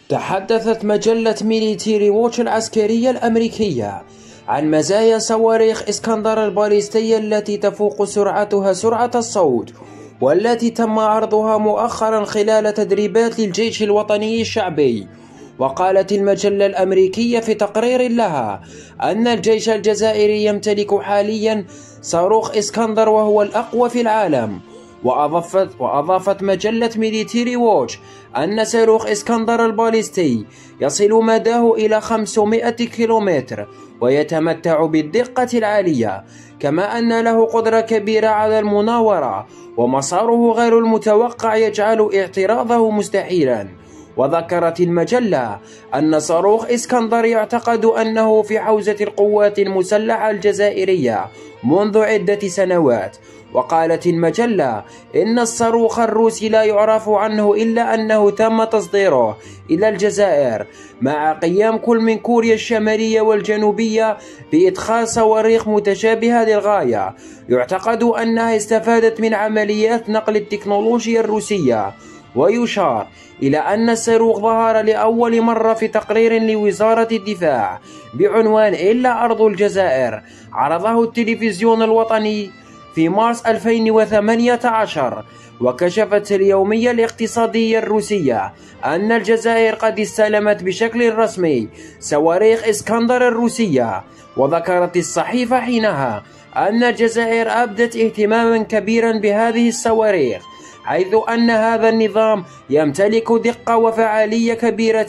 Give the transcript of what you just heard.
تحدثت مجلة ميليتيري ووتش العسكرية الأمريكية عن مزايا صواريخ إسكندر الباليستية التي تفوق سرعتها سرعة الصوت، والتي تم عرضها مؤخرا خلال تدريبات للجيش الوطني الشعبي. وقالت المجلة الأمريكية في تقرير لها أن الجيش الجزائري يمتلك حاليا صاروخ إسكندر وهو الأقوى في العالم. وأضافت مجلة ميليتيري ووتش أن صاروخ إسكندر الباليستي يصل مداه إلى 500 كيلومتر ويتمتع بالدقة العالية، كما أن له قدرة كبيرة على المناورة، ومساره غير المتوقع يجعل اعتراضه مستحيلا. وذكرت المجلة أن صاروخ إسكندر يعتقد أنه في حوزة القوات المسلحة الجزائرية منذ عدة سنوات. وقالت المجلة إن الصاروخ الروسي لا يعرف عنه إلا أنه تم تصديره إلى الجزائر مع قيام كل من كوريا الشمالية والجنوبية بإدخال صواريخ متشابهة للغاية، يعتقد أنها استفادت من عمليات نقل التكنولوجيا الروسية. ويشار إلى أن الصاروخ ظهر لأول مرة في تقرير لوزارة الدفاع بعنوان إلا أرض الجزائر، عرضه التلفزيون الوطني في مارس 2018. وكشفت اليومية الاقتصادية الروسية أن الجزائر قد استلمت بشكل رسمي صواريخ إسكندر الروسية. وذكرت الصحيفة حينها أن الجزائر أبدت اهتماما كبيرا بهذه الصواريخ، حيث أن هذا النظام يمتلك دقة وفعالية كبيرة